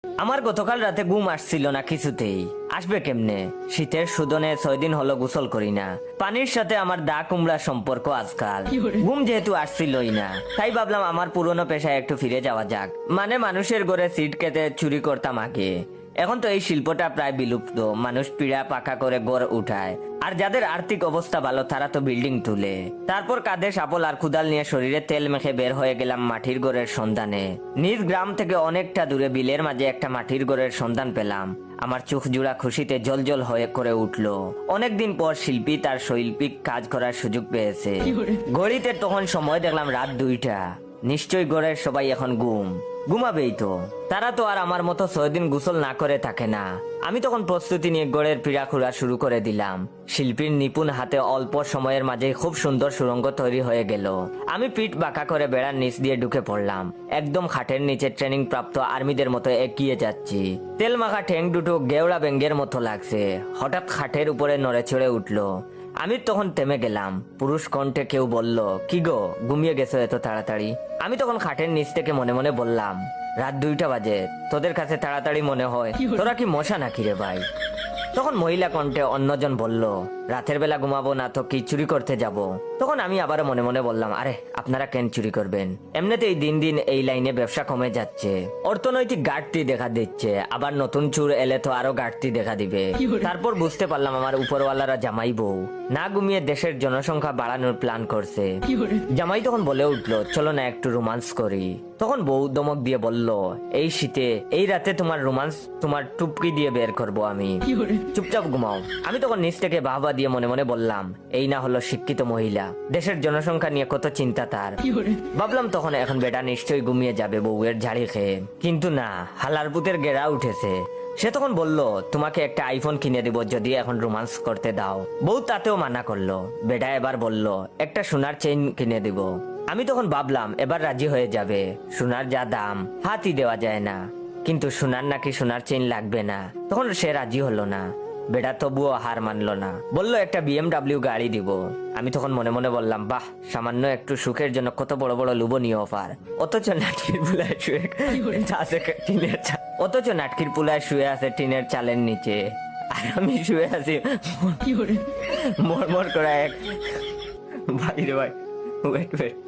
আমার গতকাল রাতে ঘুম আসছিল না কিছুতেই। আসবে কেমনে? শীতের সুদনে 6 দিন হলো গোসল করি না। পানির সাথে আমার দা কুমড়া সম্পর্ক আজকাল। ঘুম যেহেতু আসছিলই না, তাই ভাবলাম আমার পুরনো পেশায় একটু ফিরে যাওয়া যাক। মানে মানুষের ঘরে সিট কেটে চুরি করতাম আগে। এখন তো এই শিল্পটা প্রায় বিলুপ্ত। মানুষ পিড়া পাকা করে গড় উঠায়, আর যাদের আর্থিক অবস্থা ভালো তারা তো বিল্ডিং তুলে। তারপর কাঁধে সাপল আর কুদাল নিয়ে শরীরে তেল মেখে বের হয়ে গেলাম মাটির ঘরের সন্ধানে। নিজ গ্রাম থেকে অনেকটা দূরে বিলের মাঝে একটা মাটির ঘরের সন্ধান পেলাম। আমার চোখ জোড়া খুশিতে জলজল হয়ে করে উঠলো। অনেকদিন পর শিল্পী তার শৈল্পিক কাজ করার সুযোগ পেয়েছে। ঘড়িতে তখন সময় দেখলাম রাত 2টা। নিশ্চয়ই ঘরের সবাই এখন ঘুমাবেই তো। তারা তো আর আমার মতো 6 দিন গোসল না করে থাকে না। আমি তখন প্রস্তুতি নিয়ে গড়ের পিড়া খুঁড়া শুরু করে দিলাম। শিল্পীর নিপুণ হাতে অল্প সময়ের মাঝে খুব সুন্দর সুড়ঙ্গ তৈরি হয়ে গেল। আমি পিঠ বাঁকা করে বেড়ার নিচ দিয়ে ঢুকে পড়লাম। একদম খাটের নিচে ট্রেনিং প্রাপ্ত আর্মিদের মতো এগিয়ে যাচ্ছি। তেল মাখা ঠ্যাং দুটো গেওড়া ব্যাঙ্গের মতো লাগছে। হঠাৎ খাটের উপরে নড়ে চড়ে উঠলো। আমি তখন থেমে গেলাম। পুরুষ কণ্ঠে কেউ বলল, কি গো, ঘুমিয়ে গেছো এত তাড়াতাড়ি? আমি তখন খাটের নিচ থেকে মনে মনে বললাম, রাত 2টা বাজে, তোদের কাছে তাড়াতাড়ি মনে হয়? তোরা কি মশা নাকি রে ভাই? তখন মহিলা কণ্ঠে অন্যজন বলল, রাতের বেলা ঘুমাবো না তো কি চুরি করতে যাব? তখন আমি আবার মনে মনে বললাম, আরে আপনারা কেন চুরি করবেন? এমনিতেই দিন দিন এই লাইনে ব্যবসা কমে যাচ্ছে, অর্থনৈতিক ঘাটতি দেখা দিচ্ছে, আবার নতুন চুর এলে তো আরো ঘাটতি দেখা দিবে। তারপর বুঝতে পারলাম আমার উপরওয়ালারা জামাই বউ না ঘুমিয়ে দেশের জনসংখ্যা বাড়ানোর প্ল্যান করছে। জামাই তখন বলে উঠলো, চলো না একটু রোমান্স করি। তখন বউ দমক দিয়ে বলল, এই শীতে এই রাতে তোমার রোমান্স তোমার টুপকি দিয়ে বের করবো আমি, চুপচাপ ঘুমাও। আমি তখন নিচ থেকে বাহবা দিয়ে মনে মনে বললাম, এই না হলো শিক্ষিত মহিলা, দেশের জনসংখ্যা নিয়ে কত চিন্তা তার। ভাবলাম তখন এখন বেটা নিশ্চয়ই ঘুমিয়ে যাবে বউয়ের ঝাড়ি খেয়ে। কিন্তু না, হালার পুতের গেরা উঠেছে। সে তখন বলল, তোমাকে একটা আইফোন কিনে দিব যদি এখন রোমান্স করতে দাও। বউ তাতেও মানা করলো। বেটা এবার বলল, একটা সোনার চেইন কিনে দিব। আমি তখন ভাবলাম এবার রাজি হয়ে যাবে। সোনার যা দাম হাতই দেওয়া যায় না। কিন্তু সোনার নাকি সোনার চেইন লাগবে না। তখন সে রাজি হলো না। বেটা তবুও হার মানলো না, বললো একটা BMW গাড়ি দিব। আমি তখন মনে মনে বললাম, বাহ, সামান্য একটু সুখের জন্য কত বড় বড় লোভনীয় অফার। অথচ নাটকির পুলায় শুয়ে আছে টিনের চালের নিচে, আর আমি শুয়ে আছি মরমর করে এক বাইরে ভাই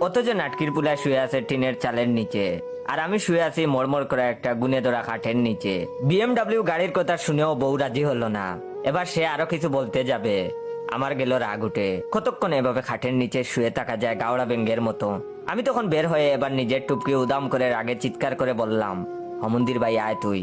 অথচ নাটকির পুলায় শুয়ে আছে টিনের চালের নিচে, আর আমি শুয়ে আছি মরমর করে একটা গুনে ধরা কাঠের নিচে। BMW গাড়ির কথা শুনেও বউ রাজি হলো না। এবার সে আরো কিছু বলতে যাবে, আমার গেল রাগ উঠে। কতক্ষণ এভাবে খাটের নিচে শুয়ে থাকা যায় গাওড়া বেঙ্গের মতো? আমি তখন বের হয়ে এবার নিজের টুপকি উদাম করে রাগে চিৎকার করে বললাম, হমন্দির ভাই আয় তুই।